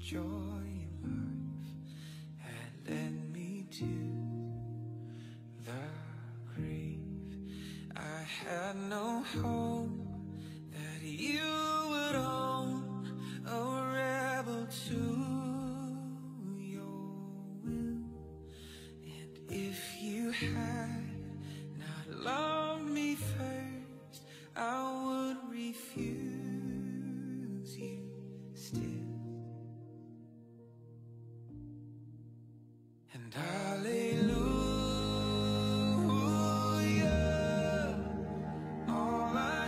joy in life had led me to the grave. I had no hope that you would own a rebel to your will. And if you had not loved me first, I would refuse you still. And hallelujah, all I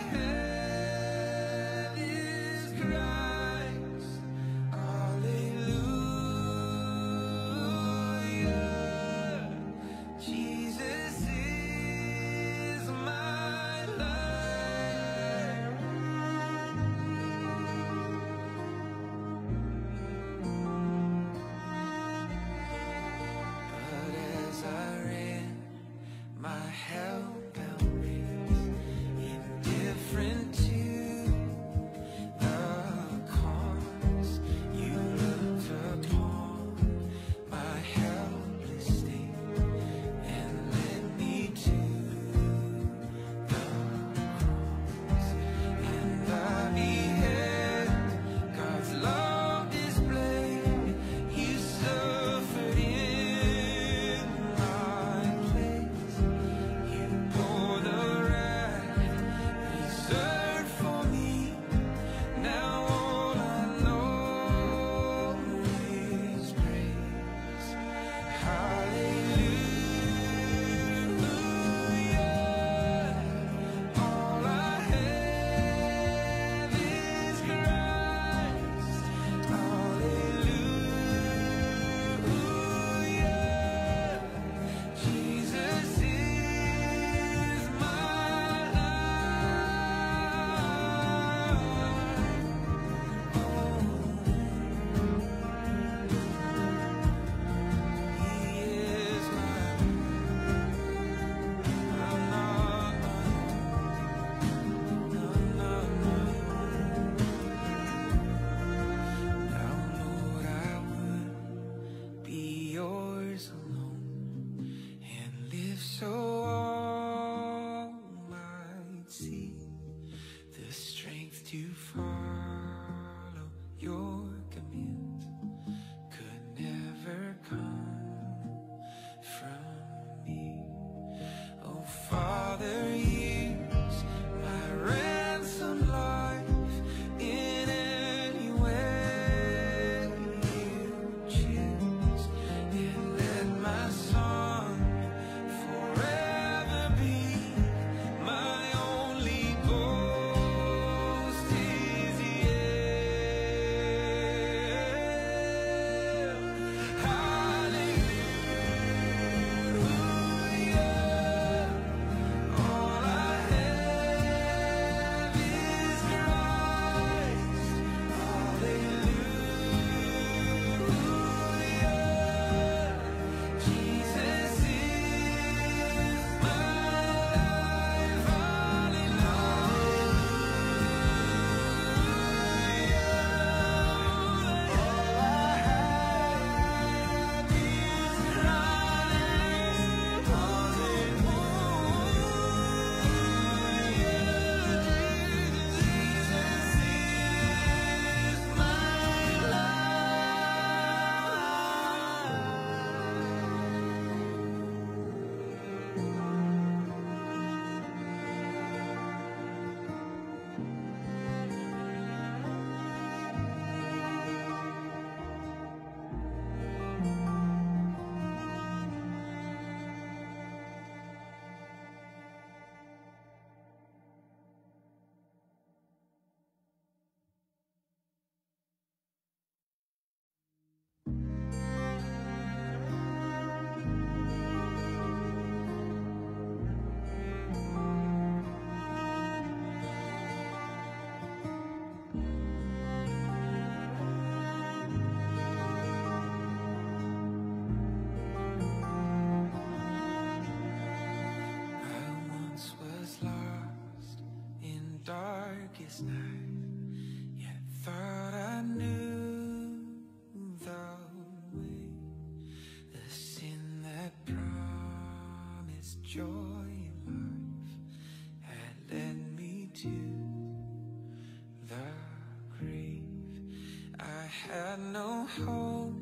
had no hope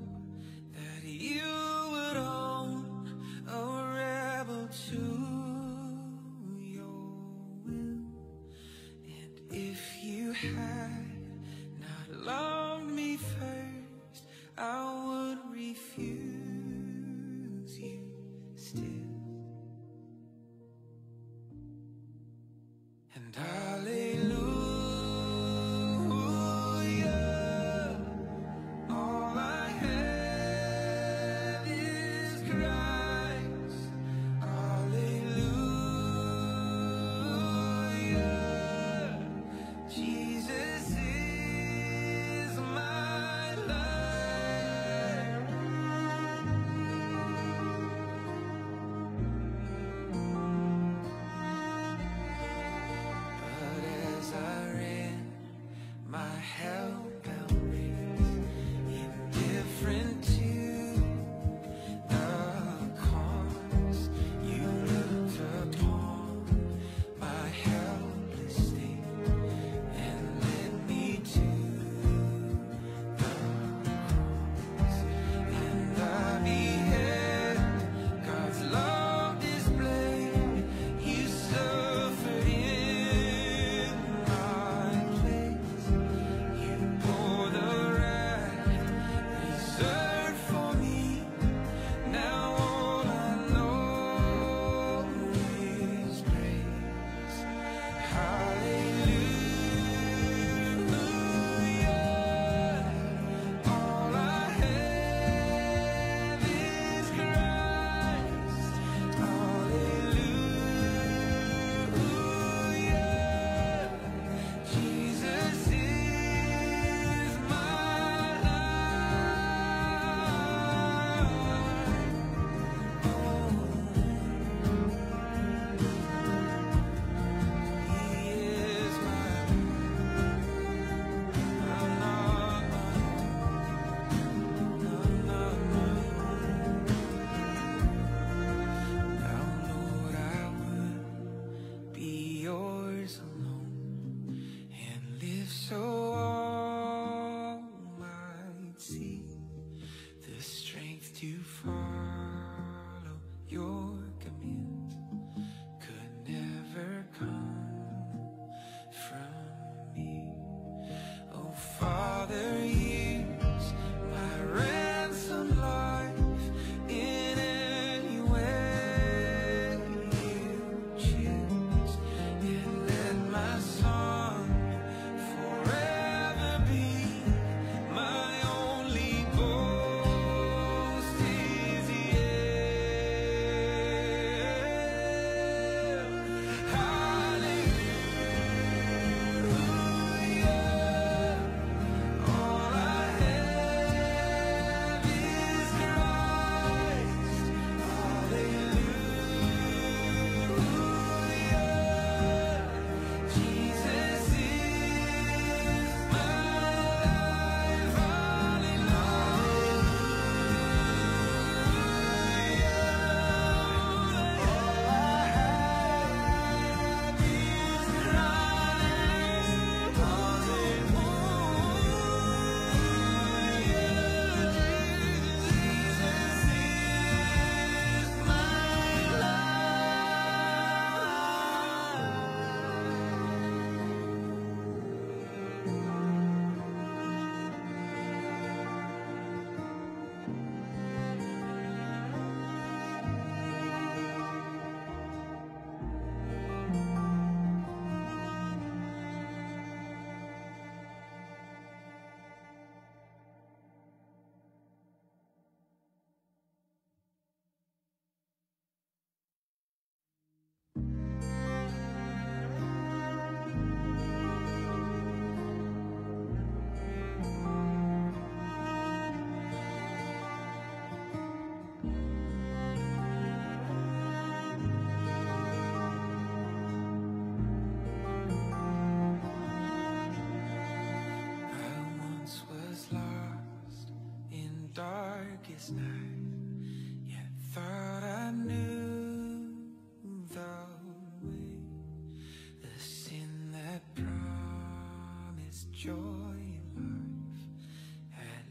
that you would own a rebel to your will. And if you had not loved me first, I would refuse you still. And hallelujah, all I have is Christ. Hallelujah, Jesus is my life. But as I ran my hellbound race, indifferent to the cause, you looked upon my helpless state and led me to the cross. And I beheld God's love displayed. You suffered in my place. You bore the wrath reserved for me. Now all I know is grace. Hallelujah, all I have is Christ. Hallelujah, Jesus is my yours alone, and live so all might see the strength to follow your commands could never come from me. Oh Father, use my ransom life in any way you choose, and let my song forever be my only boast is hallelujah, all I have is Christ. Hallelujah, Jesus is my life. darkest night, yet thought I knew the way. The sin that promised joy in life had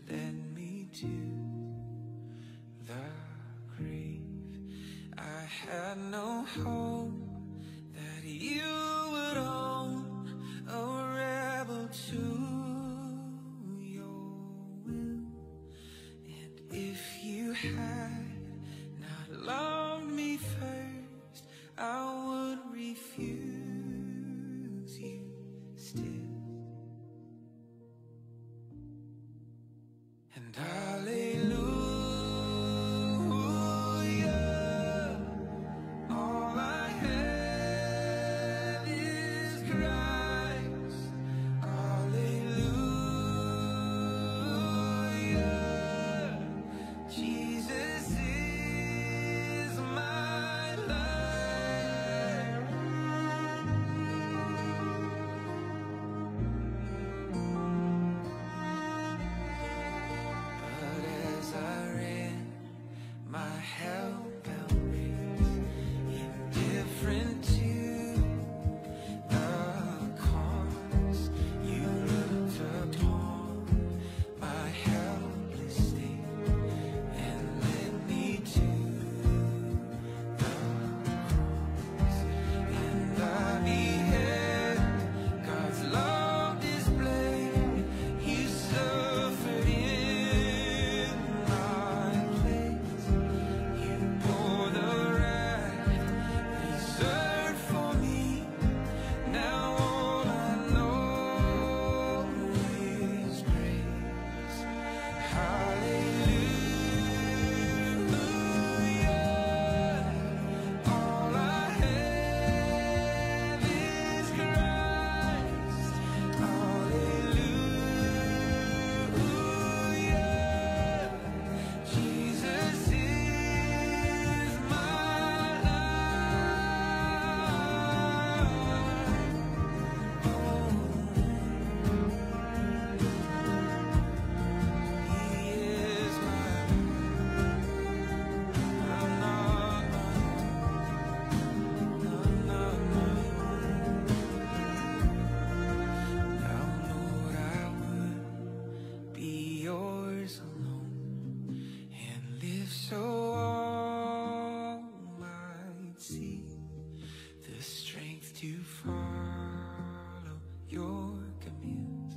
had no hope that you would own a rebel to your will. And if you had not loved me first, I would refuse you still. And hallelujah, all I have is Christ. Hallelujah, Jesus is my life. But as I ran my hellbound race, indifferent to the cause, you looked upon my helpless state and led me to the cross. And I beheld God's love displayed. You suffered in my place. You bore the wrath reserved for me. Now all I know is grace. Hallelujah, all I have is Christ. Hallelujah, Jesus is my life. He is my I'm not my I'm not my Now, Lord, I would be yours alone and live so all might see the strength to follow your commands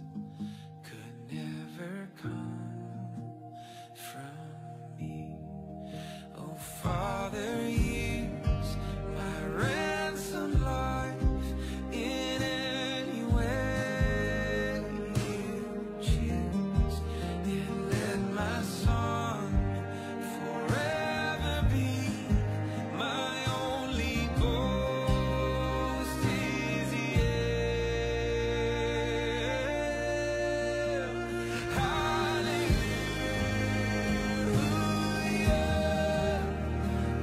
could never come from me. Oh, Father, use my ransom life in any way you choose, and let my song forever be my only boast is hallelujah,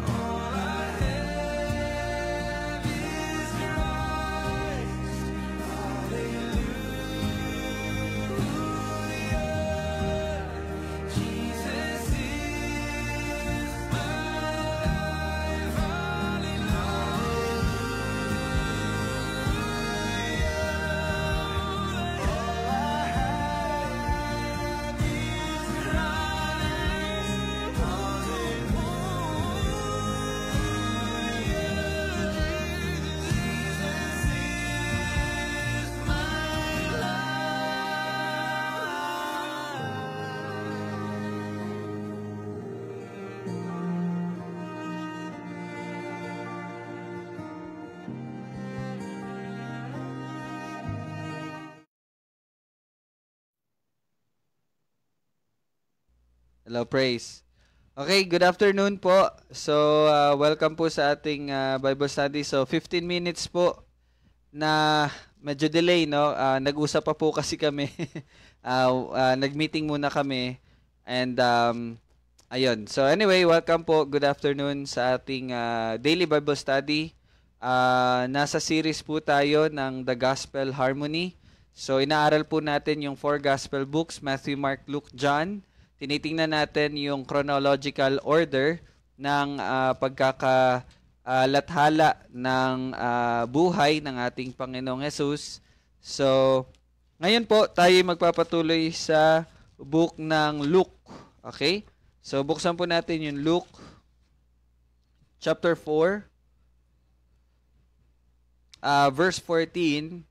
all I have is Christ. Hallelujah, Jesus is my life. Hello, praise. Okay, good afternoon po. So, welcome po sa ating Bible study. So, 15 minutes po na medyo delay, no? Nag-usap pa po kasi kami. Nag-meeting muna kami. And, ayun. So, anyway, welcome po. Good afternoon sa ating daily Bible study. Nasa series po tayo ng The Gospel Harmony. So, inaaral po natin yung 4 Gospel books, Matthew, Mark, Luke, John. Tinitingnan natin yung chronological order ng pagkakalathala ng buhay ng ating Panginoong Jesus. So, ngayon po tayo magpapatuloy sa book ng Luke. Okay? So, buksan po natin yung Luke chapter 4, verse 14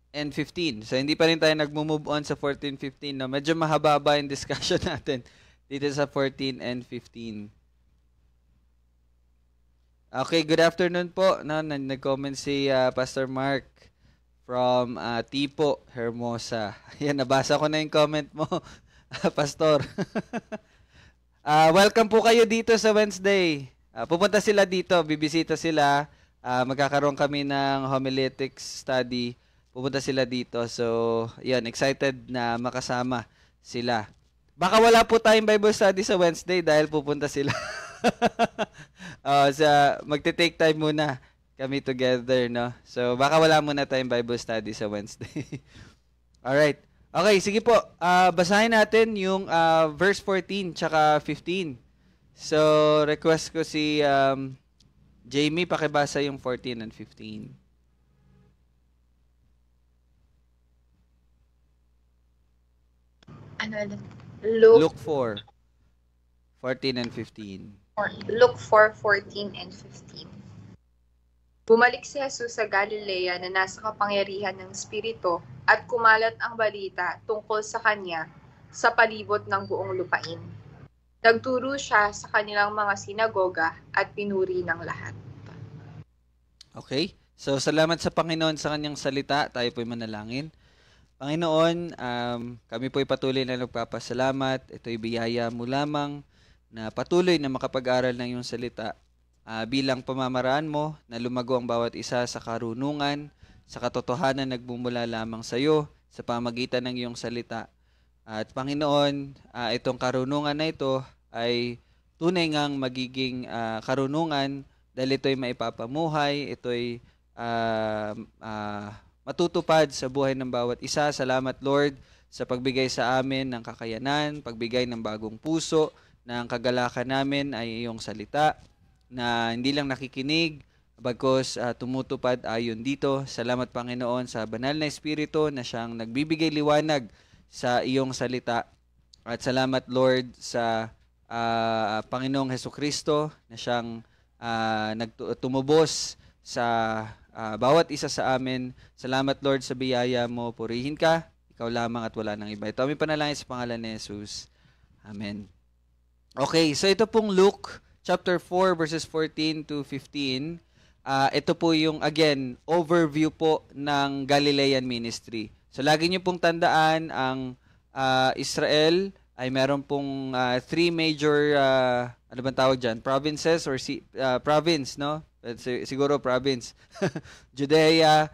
and 15. So, hindi pa rin tayo nag-move on sa 14, 15. No? Medyo mahaba-haba yung discussion natin dito sa 14 and 15. Okay, good afternoon po. No, nag-comment si Pastor Mark from Tipo, Hermosa. Yan, nabasa ko na yung comment mo, Pastor. Welcome po kayo dito sa Wednesday. Pupunta sila dito, bibisita sila. Magkakaroon kami ng homiletics study. Pupunta sila dito. So, yan, excited na makasama sila. Baka wala po tayong Bible study sa Wednesday dahil pupunta sila. Magte-take time muna kami together, no? So, baka wala muna tayong Bible study sa Wednesday. Alright. Okay, sige po. Basahin natin yung verse 14 tsaka 15. So, request ko si Jamie, pakibasa yung 14 and 15. Ano ulit? Luke 4, 14 and 15. Luke 4:14 and 15. Bumalik si Jesus sa Galilea na nasa kapangyarihan ng Espiritu at kumalat ang balita tungkol sa kanya sa palibot ng buong lupain. Nagturo siya sa kanilang mga sinagoga at pinuri ng lahat. Okay. So, salamat sa Panginoon sa kanyang salita. Tayo po'y manalangin. Panginoon, kami po'y patuloy na nagpapasalamat. Ito'y biyaya mo lamang na patuloy na makapag-aral ng iyong salita bilang pamamaraan mo na lumago ang bawat isa sa karunungan, sa katotohanan nagbumula lamang sa iyo sa pamagitan ng iyong salita. At Panginoon, itong karunungan na ito ay tunay ngang magiging karunungan dahil ito'y maipapamuhay, ito'y matutupad sa buhay ng bawat isa. Salamat, Lord, sa pagbigay sa amin ng kakayanan, pagbigay ng bagong puso, na ang kagalakan namin ay iyong salita, na hindi lang nakikinig, bagkus tumutupad ayon dito. Salamat, Panginoon, sa banal na Espiritu na siyang nagbibigay liwanag sa iyong salita. At salamat, Lord, sa Panginoong Hesukristo na siyang tumubos sa bawat isa sa amin. Salamat, Lord, sa biyaya mo. Purihin ka, ikaw lamang at wala nang iba. Ito aming panalangin sa pangalan ni Jesus. Amen. Okay, so ito pong Luke chapter 4 verses 14 to 15. Ito po yung, again, overview po ng Galilean ministry. So lagi niyo pong tandaan ang Israel ay meron pong three major, ano bang tawag dyan? Provinces or province, no? Siguro province. Judea,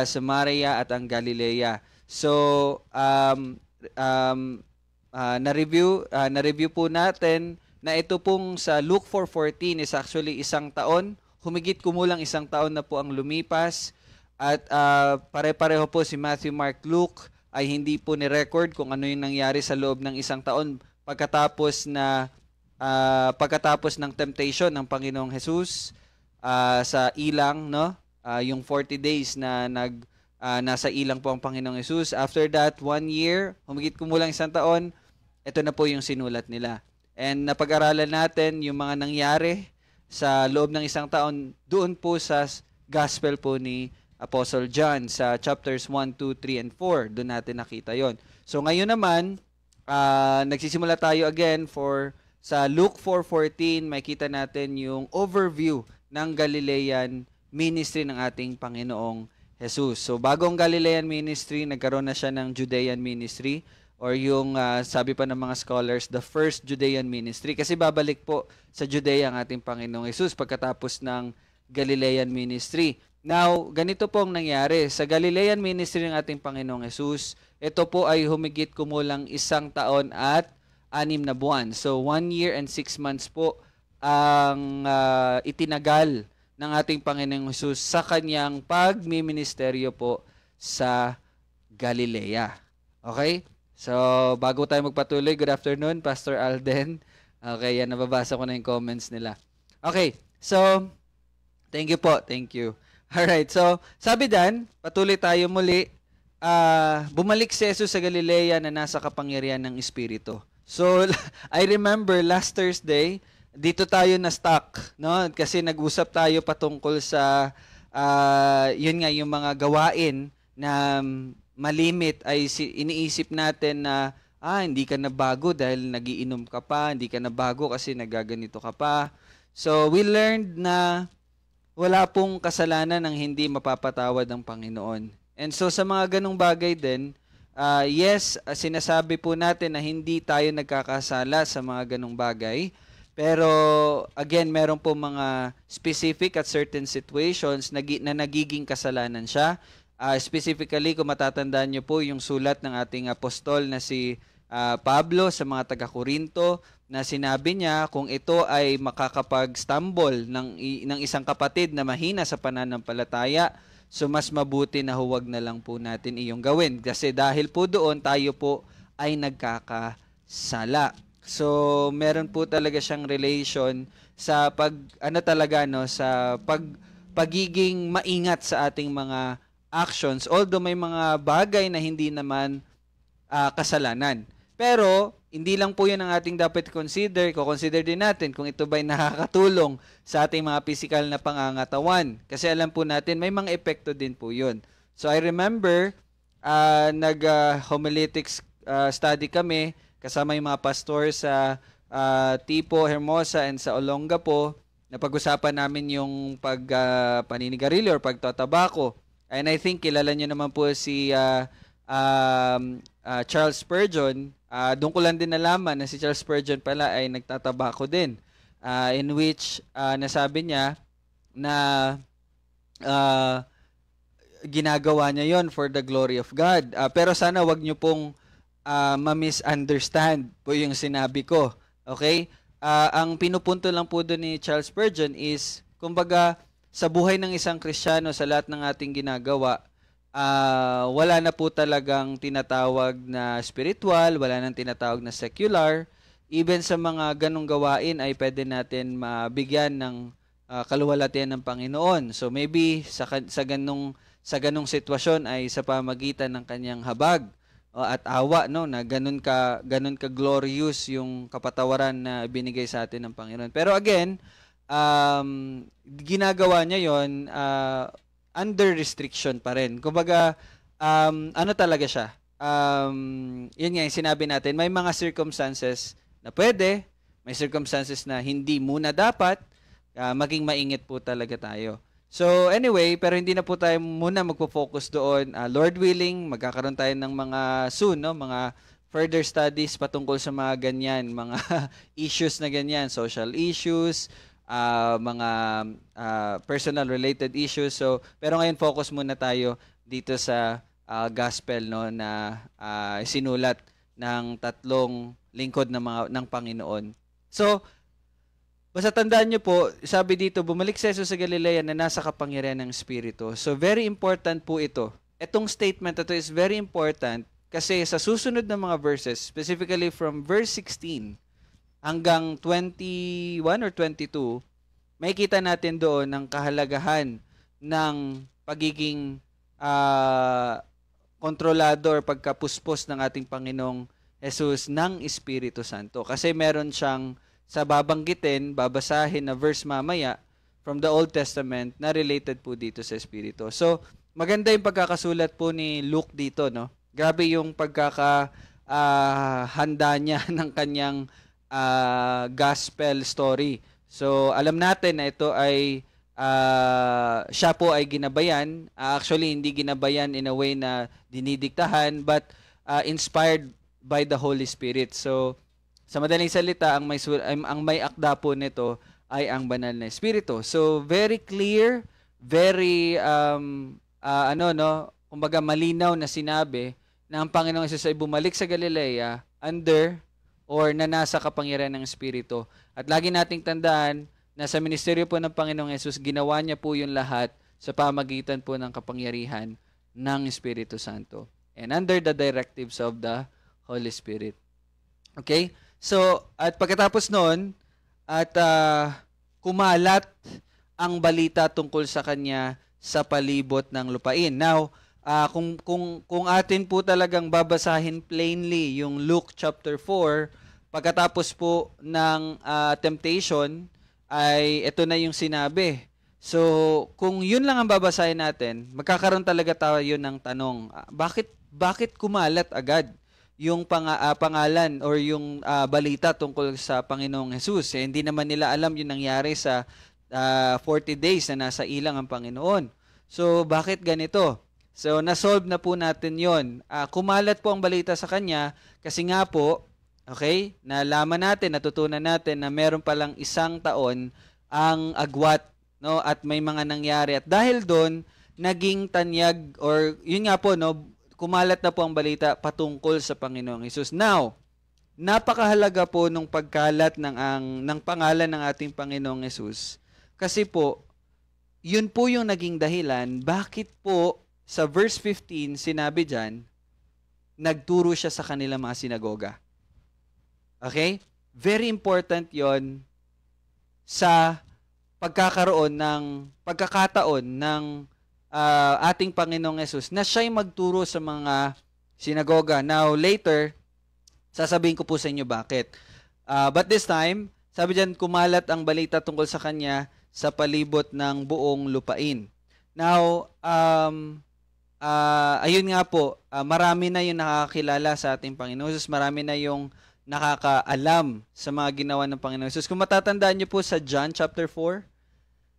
Samaria, at ang Galilea. So, na-review po natin na ito pong sa Luke 4:14 is actually isang taon. Humigit kumulang isang taon na po ang lumipas. At pare-pareho po si Matthew, Mark, Luke ay hindi po ni-record kung ano yung nangyari sa loob ng isang taon pagkatapos ng temptation ng Panginoong Jesus sa ilang, no? Yung 40 days na nasa ilang po ang Panginoong Jesus. After that, 1 year, humigit kumulang isang taon, ito na po yung sinulat nila. And napag-aralan natin yung mga nangyari sa loob ng isang taon doon po sa gospel po ni Apostle John sa chapters 1, 2, 3, and 4. Doon natin nakita yon. So ngayon naman, nagsisimula tayo again sa Luke 4:14, makita natin yung overview ng Galilean ministry ng ating Panginoong Jesus. So bago ang Galilean ministry, nagkaroon na siya ng Judean ministry, or yung sabi pa ng mga scholars, the first Judean ministry. Kasi babalik po sa Judea ang ating Panginoong Jesus pagkatapos ng Galilean ministry. Now, ganito po ang nangyari. Sa Galilean ministry ng ating Panginoong Jesus, ito po ay humigit kumulang isang taon at 6 na buwan. So, 1 year and 6 months po ang itinagal ng ating Panginoong Jesus sa kanyang pagmiministeryo po sa Galilea. Okay? So, bago tayo magpatuloy, good afternoon, Pastor Alden. Okay, yan, nababasa ko na yung comments nila. Okay, so, thank you po, thank you. Alright, so, sabi dan, patuloy tayo muli, bumalik si Jesus sa Galilea na nasa kapangyarihan ng Espiritu. So, I remember last Thursday, dito tayo na stuck, no? Kasi nag-usap tayo patungkol sa yun nga yung mga gawain na malimit ay iniisip natin na hindi ka na bago dahil nagiinom ka pa, hindi ka na bago kasi nagaganito ka pa. So we learned na wala pong kasalanan ng hindi mapapatawad ng Panginoon. And so sa mga ganong bagay din, yes, sinasabi po natin na hindi tayo nagkakasala sa mga ganong bagay. Pero again, meron po mga specific at certain situations na nagiging kasalanan siya. Specifically, kung matatandaan niyo po yung sulat ng ating apostol na si Pablo sa mga taga-Korinto, na sinabi niya kung ito ay makakapag-stumble ng isang kapatid na mahina sa pananampalataya, so mas mabuti na huwag na lang po natin iyong gawin. Kasi dahil po doon, tayo po ay nagkakasala. So, meron po talaga siyang relation sa sa pagiging maingat sa ating mga actions. Although may mga bagay na hindi naman kasalanan. Pero, hindi lang po yun ang ating dapat consider. Ko-consider din natin kung ito ba'y nakakatulong sa ating mga physical na pangangatawan. Kasi alam po natin, may mga epekto din po yun. So, I remember, nag-homiletics study kami kasama yung mga pastor sa Tipo, Hermosa, and sa Olongapo. Napag-usapan namin yung paninigarilyo or pagtatabako. And I think kilala nyo naman po si Charles Spurgeon. Doon ko lang din nalaman na si Charles Spurgeon pala ay nagtatabako din. In which nasabi niya na ginagawa niya yon for the glory of God. Pero sana wag nyo pong ma-misunderstand po yung sinabi ko. Okay? Ang pinupunto lang po doon ni Charles Spurgeon is, kumbaga, sa buhay ng isang Kristiyano, sa lahat ng ating ginagawa, wala na po talagang tinatawag na spiritual, wala nang tinatawag na secular. Even sa mga ganong gawain ay pwede natin mabigyan ng kaluwalhatian ng Panginoon. So maybe sa ganong sitwasyon ay sa pamagitan ng kanyang habag at awa, no, na ganun ka glorious yung kapatawaran na binigay sa atin ng Panginoon. Pero again, ginagawa niya yon under restriction pa rin. Kumbaga, ano talaga siya? Yun nga yung sinabi natin, may mga circumstances na pwede, may circumstances na hindi muna dapat, maging maingit po talaga tayo. So anyway, pero hindi na po tayo muna magpo-focus doon. Lord willing, magkakaroon tayo ng mga soon, no? Mga further studies patungkol sa mga ganyan, mga issues na ganyan, social issues, mga personal related issues. So, pero ngayon focus muna tayo dito sa gospel, no, na sinulat ng tatlong lingkod ng Panginoon. So, basta tandaan niyo po, sabi dito, bumalik si Jesus sa Galilea na nasa kapangyarihan ng Espiritu. So, very important po ito. Itong statement ito is very important kasi sa susunod na mga verses, specifically from verse 16 hanggang 21 or 22, may kita natin doon ang kahalagahan ng pagiging kontrolado or pagkapuspos ng ating Panginoong Jesus ng Espiritu Santo. Kasi meron siyang sa babasahin na verse mamaya from the Old Testament na related po dito sa Espiritu. So, maganda yung pagkakasulat po ni Luke dito, no? Grabe yung handa niya ng kanyang gospel story. So, alam natin na ito ay siya po ay ginabayan. Actually, hindi ginabayan in a way na dinidiktahan, but inspired by the Holy Spirit. So, sa madaling salita, ang may akda po nito ay ang banal na Espiritu. So, very clear, very, kumbaga malinaw na sinabi na ang Panginoong Jesus ay bumalik sa Galilea under or na nasa kapangyarihan ng Espiritu. At lagi nating tandaan na sa ministeryo po ng Panginoong Jesus, ginawa niya po yung lahat sa pamagitan po ng kapangyarihan ng Espiritu Santo. And under the directives of the Holy Spirit. Okay? So, at pagkatapos noon, at kumalat ang balita tungkol sa kanya sa palibot ng lupain. Now, kung atin po talagang babasahin plainly yung Luke chapter 4, pagkatapos po ng temptation, ay ito na yung sinabi. So, kung yun lang ang babasahin natin, magkakaroon talaga tayo ng tanong, bakit kumalat agad yung pangalan or yung balita tungkol sa Panginoong Jesus? Hindi naman nila alam yung nangyari sa 40 days na nasa ilang ang Panginoon. So, bakit ganito? So, nasolve na po natin yon. Kumalat po ang balita sa kanya kasi nga po, okay, nalaman natin, natutunan natin na meron palang 1 taon ang agwat, no, at may mga nangyari. At dahil doon, naging tanyag or yun nga po, no, kumalat na po ang balita patungkol sa Panginoong Hesus. Now, napakahalaga po nung pagkalat ng pangalan ng ating Panginoong Hesus. Kasi po, yun po yung naging dahilan bakit po sa verse 15 sinabi diyan, nagturo siya sa kanila mga sinagoga. Okay? Very important yon sa pagkakataon ng ating Panginoong Hesus na siya'y magturo sa mga sinagoga. Now, later, sasabihin ko po sa inyo bakit. But this time, sabi diyan, kumalat ang balita tungkol sa kanya sa palibot ng buong lupain. Now, ayun nga po, marami na yung nakakilala sa ating Panginoon Jesus, marami na yung nakakaalam sa mga ginawa ng Panginoon Jesus. Kung matatandaan niyo po sa John chapter 4,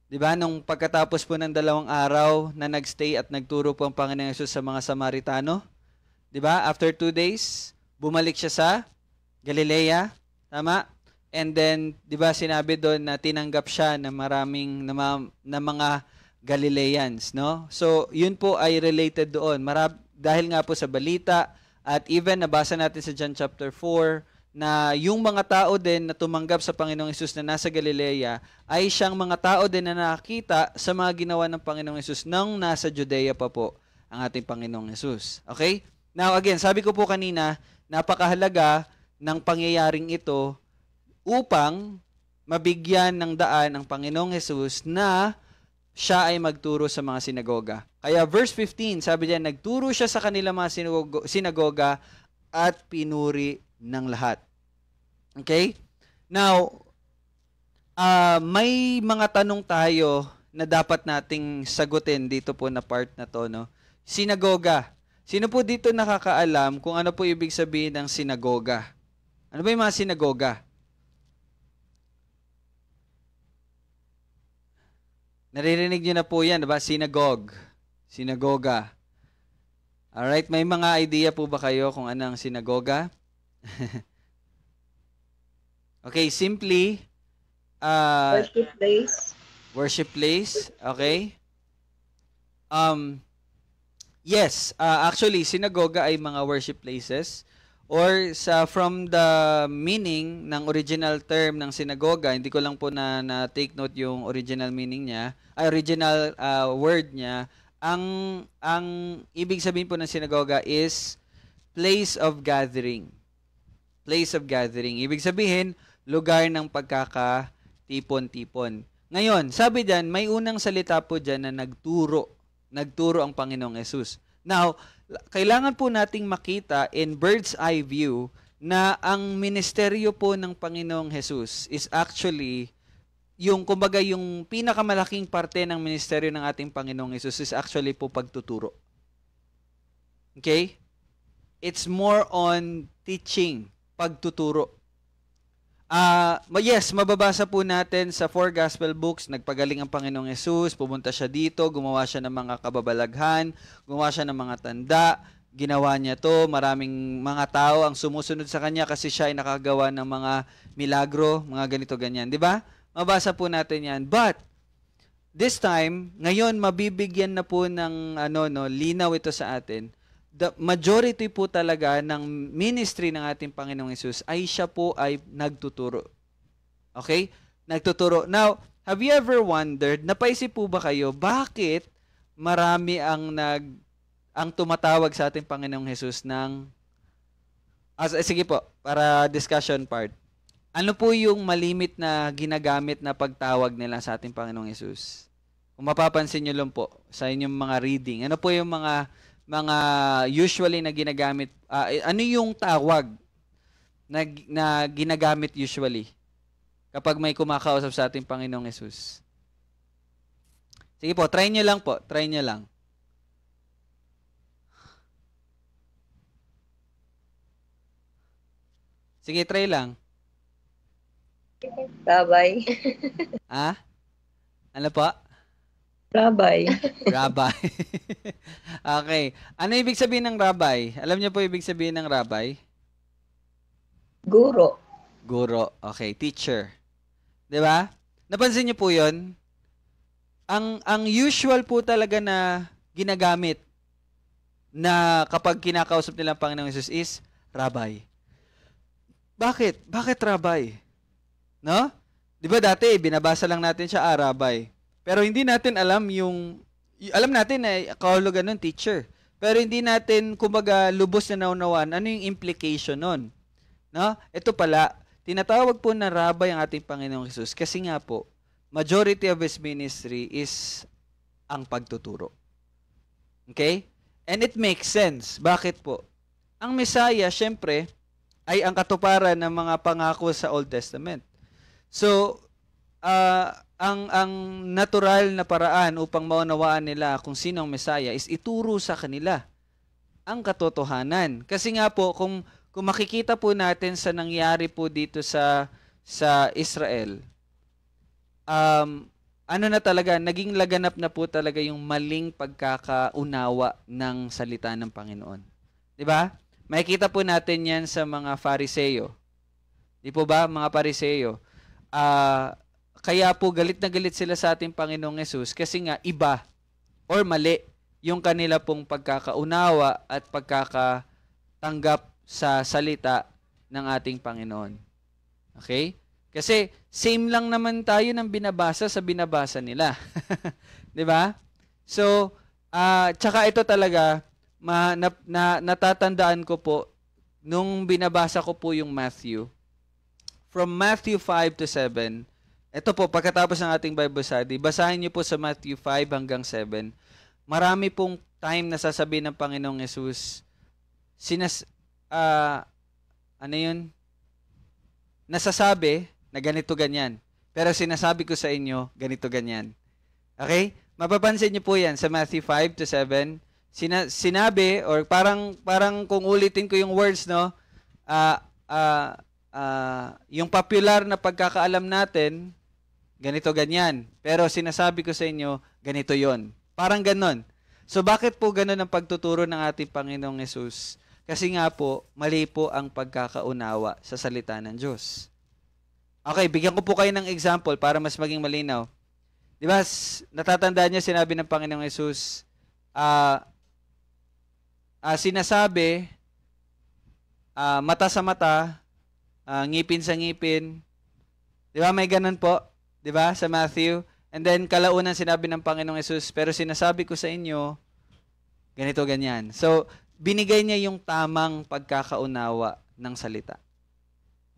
di ba, nung pagkatapos po ng 2 araw na nagstay at nagturo po ang Panginoon Jesus sa mga Samaritano, di ba, after 2 days, bumalik siya sa Galilea, tama? And then, di ba, sinabi doon na tinanggap siya ng maraming na mga Galileans, no? So, yun po ay related doon. Dahil nga po sa balita at even nabasa natin sa John chapter 4 na yung mga tao din na tumanggap sa Panginoong Hesus na nasa Galilea ay siyang mga tao din na nakakita sa mga ginawa ng Panginoong Hesus nang nasa Judea pa po ang ating Panginoong Hesus. Okay? Now again, sabi ko po kanina, napakahalaga ng pangyayaring ito upang mabigyan ng daan ang Panginoong Hesus na siya ay magturo sa mga sinagoga. Kaya verse 15, sabi diyan, nagturo siya sa kanila mga sinagoga at pinuri ng lahat. Okay? Now, may mga tanong tayo na dapat nating sagutin dito po na part na to, no? Sinagoga. Sino po dito nakakaalam kung ano po ibig sabihin ng sinagoga? Ano ba yung mga sinagoga? Naririnig niyo na po yan, diba? Sinagoga. Alright, may mga idea po ba kayo kung ano ang sinagoga? Okay, simply, Worship place. Worship place, okay? Yes, actually, sinagoga ay mga worship places. Or from the meaning ng original term ng sinagoga, hindi ko lang po na take note yung original meaning niya, original word niya. Ang ibig sabihin po ng sinagoga is place of gathering. Place of gathering. Ibig sabihin, lugar ng pagkakatipon-tipon. Ngayon, sabi diyan, may unang salita po diyan na nagturo. Nagturo ang Panginoong Hesus. Now, kailangan po nating makita in bird's eye view na ang ministeryo po ng Panginoong Hesus is actually kumbaga yung pinakamalaking parte ng ministeryo ng ating Panginoong Hesus is actually po pagtuturo. Okay? It's more on teaching, pagtuturo. Yes, mababasa po natin sa 4 gospel books, nagpagaling ang Panginoong Hesus, pumunta siya dito, gumawa siya ng mga kababalaghan, gumawa siya ng mga tanda, ginawa niya to, maraming mga tao ang sumusunod sa kanya kasi siya ay nakagawa ng mga milagro, mga ganito ganyan, di ba? Mabasa po natin yan. But this time, ngayon mabibigyan na po ng linaw ito sa atin. The majority po talaga ng ministry ng ating Panginoong Hesus ay siya po ay nagtuturo. Okay? Nagtuturo. Now, have you ever wondered, napaisip po ba kayo, bakit marami ang tumatawag sa ating Panginoong Hesus ng sige po, para discussion part. Ano po yung malimit na ginagamit na pagtawag nila sa ating Panginoong Hesus? Kung mapapansin niyo lang po sa inyong mga reading, ano po yung mga usually na ginagamit, ano yung tawag na ginagamit usually kapag may kumakausap sa ating Panginoong Hesus? Sige po, try nyo lang po. Try nyo lang. Sige, try lang. Rabbi. Ah? Ano po? Rabbi. Rabbi. Okay. Ano ibig sabihin ng rabbi? Alam niyo po ibig sabihin ng rabbi? Guro. Guro. Okay, teacher. 'Di ba? Napansin niyo po 'yon? Ang usual po talaga na ginagamit na kapag kinakausap nila ang Panginoong Hesus is rabbi. Bakit? Bakit rabbi? No? 'Di ba dati binabasa lang natin siya rabbi. Pero hindi natin alam alam natin na kahulugan nun, teacher. Pero hindi natin, kumbaga, lubos na naunawaan ano yung implication nun. No? Ito pala, tinatawag po na rabbi ang ating Panginoong Hesus kasi nga po, majority of His ministry is ang pagtuturo. Okay? And it makes sense. Bakit po? Ang Messiah, syempre, ay ang katuparan ng mga pangako sa Old Testament. So, ang natural na paraan upang maunawaan nila kung sino ang Messiah is ituro sa kanila ang katotohanan. Kasi nga po, kung makikita po natin sa nangyari po dito sa Israel, ano na talaga, naging laganap na po talaga yung maling pagkakaunawa ng salita ng Panginoon. Di ba? Makikita po natin yan sa mga Fariseo. Di po ba, mga Fariseo? Kaya po galit na galit sila sa ating Panginoong Hesus kasi nga iba or mali yung kanila pong pagkakaunawa at pagkakatanggap sa salita ng ating Panginoon. Okay? Kasi same lang naman tayo ng binabasa sa binabasa nila. 'Di ba? So, tsaka ito talaga natatandaan ko po nung binabasa ko po yung Matthew. From Matthew 5 to 7, ito po, pagkatapos ng ating Bible study, basahin niyo po sa Matthew 5 hanggang 7. Marami pong time na sasabihin ng Panginoong Hesus, nasasabi na ganito ganyan. Pero sinasabi ko sa inyo, ganito ganyan. Okay? Mapapansin niyo po yan sa Matthew 5 to 7. Sinabi, or parang kung ulitin ko yung words, no? Yung popular na pagkakaalam natin, ganito ganyan. Pero sinasabi ko sa inyo, ganito yon. Parang ganon. So bakit po ganon ang pagtuturo ng ating Panginoong Hesus? Kasi nga po, mali po ang pagkakaunawa sa salita ng Diyos. Okay, bigyan ko po kayo ng example para mas maging malinaw. Di ba, natatandaan niyo sinabi ng Panginoong Hesus, sinasabi, mata sa mata, ngipin sa ngipin. Di ba, may ganun po? Di ba, sa Matthew? And then, kalaunan sinabi ng Panginoong Hesus, pero sinasabi ko sa inyo, ganito, ganyan. So, binigay niya yung tamang pagkakaunawa ng salita.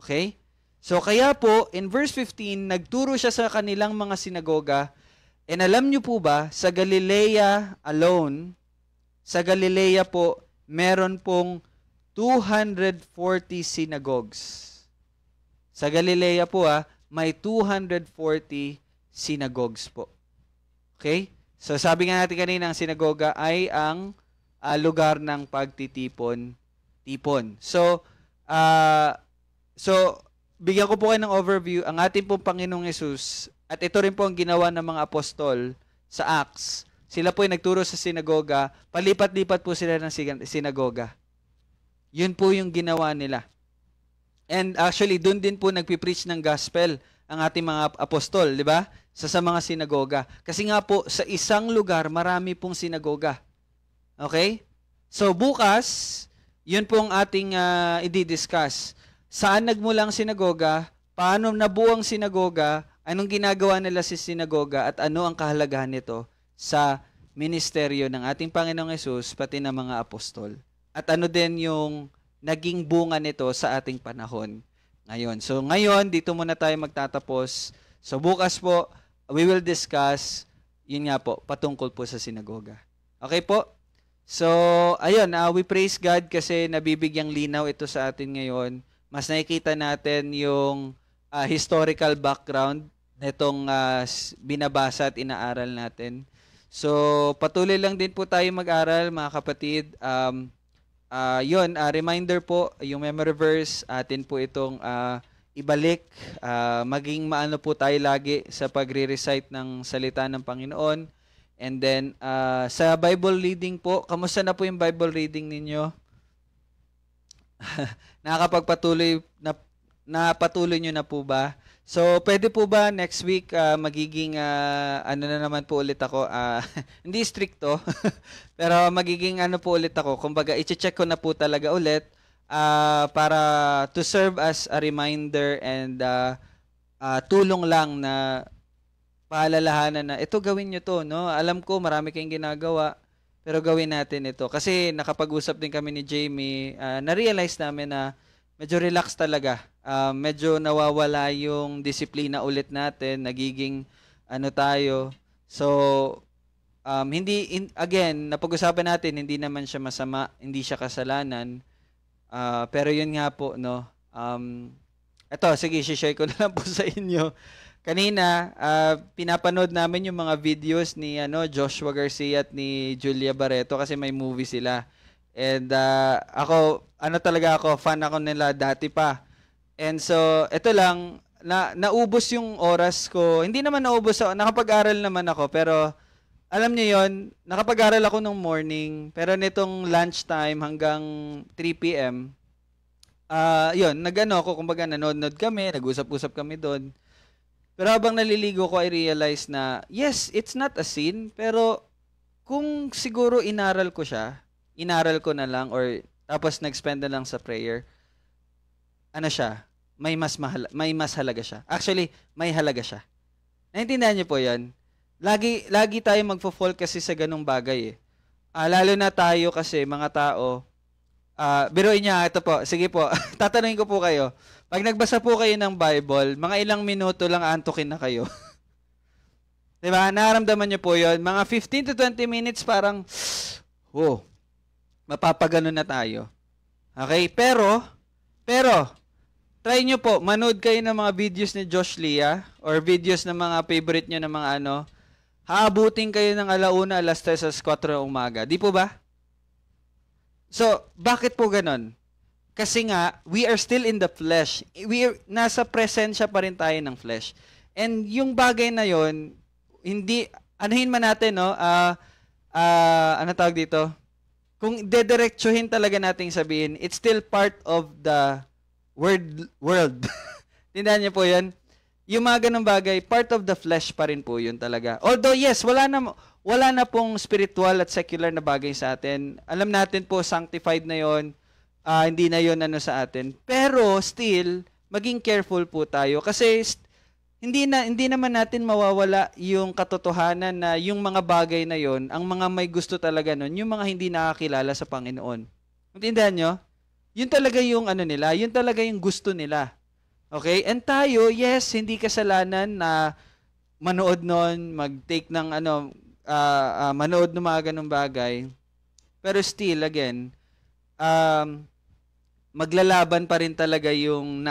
Okay? So, kaya po, in verse 15, nagturo siya sa kanilang mga sinagoga, and alam niyo po ba, sa Galilea alone, sa Galilea po, meron pong 240 synagogues. Sa Galilea po may 240 synagogues po. Okay? So sabi nga natin kanina, ang sinagoga ay ang lugar ng pagtitipon. So bigyan ko po kayo ng overview. Ang ating pong Panginoong Hesus, at ito rin po ang ginawa ng mga apostol sa Acts. Sila po ay nagturo sa sinagoga, palipat-lipat po sila ng sinagoga. Yun po yung ginawa nila. And actually, doon din po nagpipreach ng gospel ang ating mga apostol, di ba? Sa mga sinagoga. Kasi nga po, sa isang lugar, marami pong sinagoga. Okay? So bukas, yun po ang ating i-discuss. Saan nagmula ang sinagoga? Paano nabuo ang sinagoga? Anong ginagawa nila sa sinagoga? At ano ang kahalagahan nito sa ministeryo ng ating Panginoong Hesus, pati ng mga apostol? At ano din yung naging bunga nito sa ating panahon ngayon. So ngayon, dito muna tayo magtatapos. So bukas po, we will discuss, yun nga po, patungkol po sa sinagoga. Okay po? So, ayun, we praise God kasi nabibigyang linaw ito sa atin ngayon mas nakikita natin yung historical background nitong binabasa at inaaral natin. So, patuloy lang din po tayo mag-aral, mga kapatid. Reminder po, yung memory verse, atin po itong ibalik. Maging maano po tayo lagi sa pagre-recite ng salita ng Panginoon. And then, sa Bible reading po, kamusta na po yung Bible reading ninyo? Napatuloy nyo na po ba? So, pwede po ba next week magiging, ano na naman po ulit ako, hindi stricto, pero magiging ano po ulit ako, kumbaga, i-check ko na po talaga ulit para to serve as a reminder and tulong lang na paalalahanan na, ito gawin nyo to, no? Alam ko, marami kayong ginagawa, pero gawin natin ito. Kasi nakapag-usap din kami ni Jamie, na-realize namin na medyo relax talaga. Medyo nawawala yung disiplina ulit natin, nagiging ano tayo. So, again, napag-usapan natin, hindi naman siya masama, hindi siya kasalanan. Pero yun nga po, no. Ito, sige, share ko na lang po sa inyo. Kanina, pinapanood namin yung mga videos ni Joshua Garcia at ni Julia Barreto kasi may movie sila. And ako, fan ako nila dati pa. And so, ito lang, naubos yung oras ko. Hindi naman naubos ako, nakapag-aral naman ako, pero alam niyo yon, nakapag-aral ako nung morning, pero nitong lunchtime hanggang 3 p.m., kumbaga nanonood kami, nag-usap-usap kami doon. Pero habang naliligo ko, I realize na, yes, it's not a sin, pero kung siguro inaral ko na lang, or tapos nag-spend na lang sa prayer, ano siya, may mas halaga siya. Actually, may halaga siya. Naintindihan niyo po yan? Lagi tayo magfo-fall kasi sa ganung bagay eh. Lalo na tayo kasi, mga tao, biruin niya, ito po, sige po, tatanungin ko po kayo. Pag nagbasa po kayo ng Bible, mga ilang minuto lang antukin na kayo. Diba? Nararamdaman niyo po yon. Mga 15 to 20 minutes parang, mapapagano na tayo. Okay? Pero, try nyo po, manood kayo ng mga videos ni Josh Lia or videos ng mga favorite nyo ng mga haabutin kayo ng 1:00, 3:00, 4:00 ng umaga. Di po ba? So, bakit po ganon? Kasi nga, we are still in the flesh. Nasa presensya pa rin tayo ng flesh. And yung bagay na yon, anuhin man natin, no? Ano tawag dito? Kung dediretsuhin talaga nating sabihin, it's still part of the world. Tindahan niyo po yan? Yung mga ganung bagay, part of the flesh pa rin po yun talaga. Although yes, wala na pong spiritual at secular na bagay sa atin. Alam natin po, sanctified na yon, hindi na yon sa atin. Pero still, maging careful po tayo kasi hindi naman natin mawawala yung katotohanan na yung mga bagay na yon, ang mga may gusto talaga nun, yung mga hindi nakakilala sa Panginoon. Intindihan nyo? Yun talaga yung nila, yun talaga yung gusto nila. Okay? And tayo, yes, hindi kasalanan na manood nun, mag-take ng manood ng mga ganung bagay. Pero still, again, maglalaban pa rin talaga yung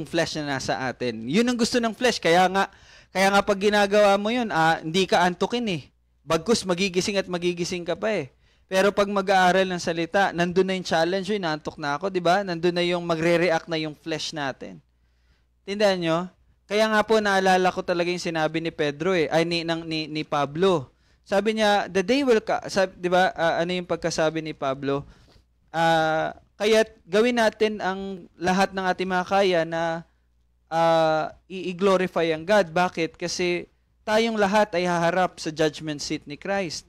flesh na nasa atin. Yun ang gusto ng flesh. Kaya nga pag ginagawa mo yun, hindi ka antukin eh. Bagkus, magigising at magigising ka pa eh. Pero pag mag-aaral ng salita, nandun na yung challenge, naantok na ako, di ba? Nandun na yung magre-react na yung flesh natin. Tindahan nyo? Kaya nga po, naalala ko talaga yung sinabi ni Pedro ni Pablo. Sabi niya, the day will come, di ba, ano yung pagkasabi ni Pablo? Kaya gawin natin ang lahat ng ating makakaya na i-glorify ang God. Bakit? Kasi tayong lahat ay haharap sa judgment seat ni Christ.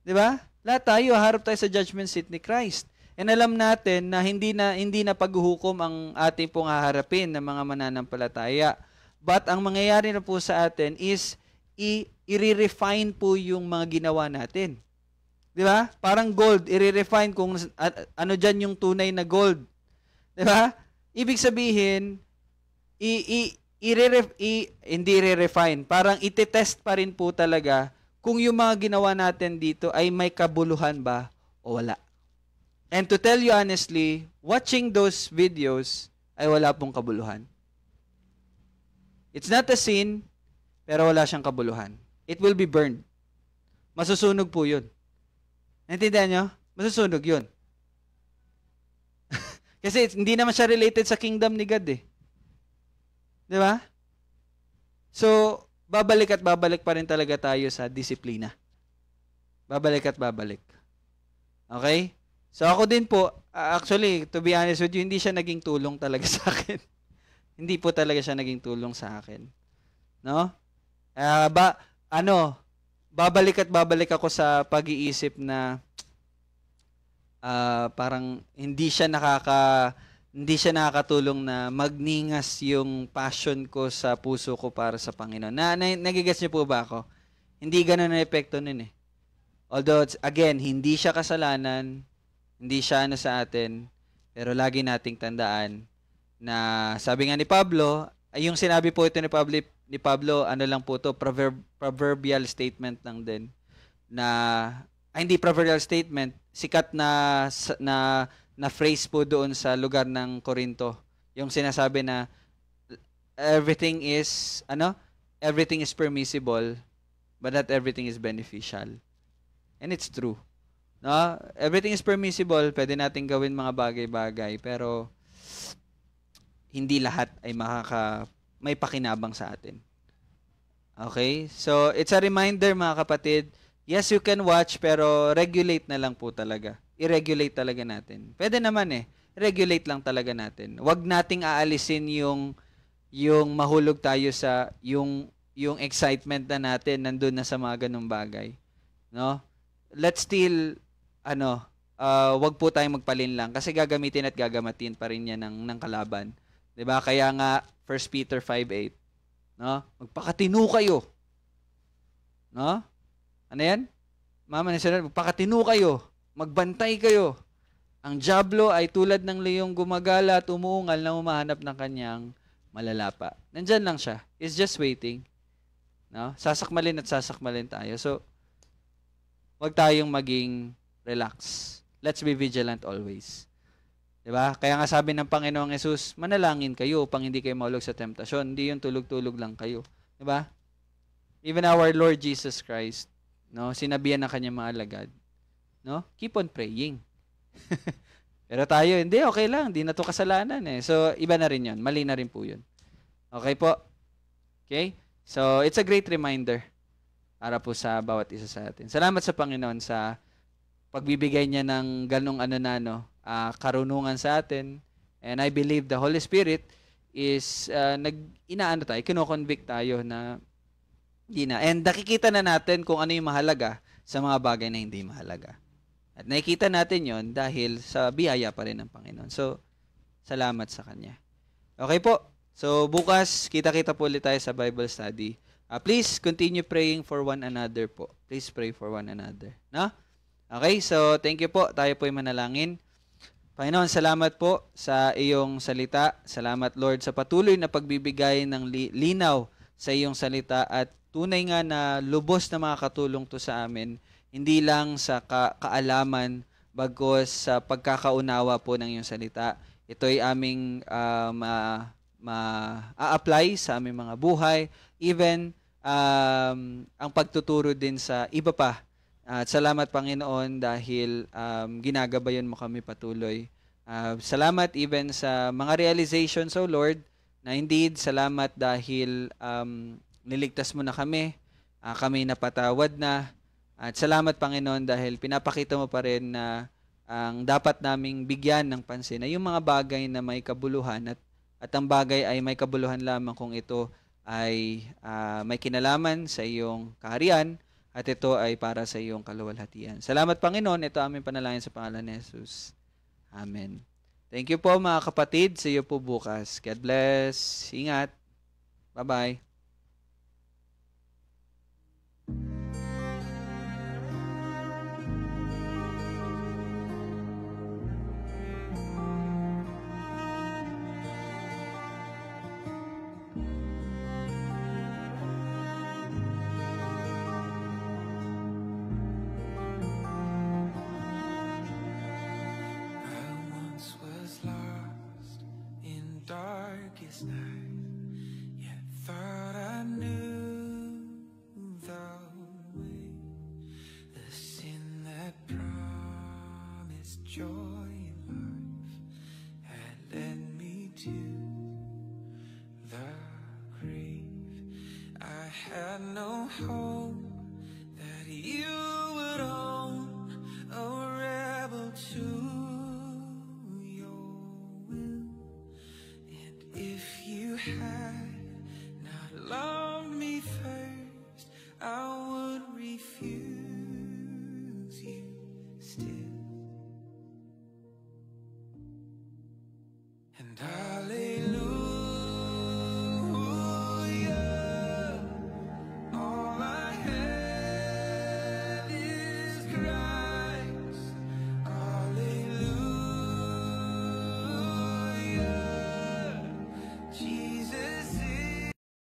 Di ba? Lahat tayo, haharap tayo sa judgment seat ni Christ. And alam natin na hindi na paghuhukom ang ating pong haharapin ng mga mananampalataya. But ang mangyayari na po sa atin is i-refine po yung mga ginawa natin. Di ba? Parang gold, i-refine kung ano dyan yung tunay na gold. Di ba? Ibig sabihin, hindi i-refine. Parang iti-test pa rin po talaga kung yung mga ginawa natin dito ay may kabuluhan ba o wala. And to tell you honestly, watching those videos ay wala pong kabuluhan. It's not a sin, pero wala siyang kabuluhan. It will be burned. Masusunog po yun. Naintindihan nyo? Masusunog yun. Kasi hindi naman siya related sa kingdom ni God eh. Di ba? So, babalik at babalik pa rin talaga tayo sa disiplina. Babalik at babalik. Okay? So, ako din po, actually, to be honest with you, hindi siya naging tulong talaga sa akin. Hindi po talaga siya naging tulong sa akin. No? Babalik at babalik ako sa pag-iisip na parang hindi siya nakakatulong na magningas yung passion ko sa puso ko para sa Panginoon. Nagigets niyo po ba ako? Hindi ganoon ang epekto nun eh. Although, again, hindi siya kasalanan, hindi siya sa atin, pero lagi nating tandaan na sabi nga ni Pablo, ay yung sinabi po ito ni Pablo, ano lang po to, proverbial statement lang din. Hindi proverbial statement, sikat na phrase po doon sa lugar ng Corinto. Yung sinasabi na everything is permissible, but not everything is beneficial. And it's true. No? Everything is permissible, pwede nating gawin mga bagay-bagay, pero hindi lahat ay may pakinabang sa atin. Okay? So, it's a reminder mga kapatid, yes, you can watch, pero regulate na lang po talaga. I-regulate talaga natin. Pwede naman regulate lang talaga natin. Huwag nating aalisin yung mahulog tayo sa yung excitement na natin nandun na sa mga ganung bagay. No? Let's still wag po tayong magpalinlang kasi gagamitin at gagamatin pa rin yan ng kalaban. 'Di ba? Kaya nga 1 Peter 5:8, no? Magpakatino kayo. No? Ano 'yan? Mama ni Sir, magpakatino kayo. Magbantay kayo. Ang diablo ay tulad ng leong gumagala at umuungal na humahanap ng kanyang malalapa. Nandyan lang siya. He's just waiting. No? Sasakmalin tayo. So, wag tayong maging relax. Let's be vigilant always. Diba? Kaya nga sabi ng Panginoong Yesus, manalangin kayo upang hindi kayo mahulog sa temptasyon. Hindi yung tulog-tulog lang kayo. Diba? Even our Lord Jesus Christ, no, sinabihan ng kanyang mga alagad, no? Keep on praying. Pero tayo, hindi, okay lang. Hindi na to kasalanan eh. So, iba na rin yun. Mali na rin po yun. Okay po? Okay? So, it's a great reminder para po sa bawat isa sa atin. Salamat sa Panginoon sa pagbibigay niya ng ganong karunungan sa atin. And I believe the Holy Spirit is kino-convict tayo na hindi na. And nakikita na natin kung ano yung mahalaga sa mga bagay na hindi mahalaga. At nakikita natin yon dahil sa biyaya pa rin ng Panginoon. So, salamat sa Kanya. Okay po. So, bukas, kita-kita po ulit tayo sa Bible study. Please continue praying for one another po. Please pray for one another. No? Okay, so thank you po. Tayo po ay manalangin. Panginoon, salamat po sa iyong salita. Salamat, Lord, sa patuloy na pagbibigay ng linaw sa iyong salita at tunay nga na lubos na makakatulong to sa amin. Hindi lang sa kaalaman, bagos sa pagkakaunawa po ng iyong salita. Ito ay aming ma-apply sa aming mga buhay. Even ang pagtuturo din sa iba pa. At salamat Panginoon dahil ginagabayan mo kami patuloy. Salamat even sa mga realizations, O Lord, na indeed salamat dahil niligtas mo na kami. Kami napatawad na. At salamat Panginoon dahil pinapakita mo pa rin na ang dapat naming bigyan ng pansin ay yung mga bagay na may kabuluhan at ang bagay ay may kabuluhan lamang kung ito ay may kinalaman sa iyong kaharian at ito ay para sa iyong kaluwalhatian. Salamat Panginoon, ito aming panalangin sa pangalan ni Jesus. Amen. Thank you po mga kapatid, see you po bukas. God bless. Ingat. Bye-bye. this night, yet thought I knew the way. The sin that promised joy in life had led me to the grave. I had no hope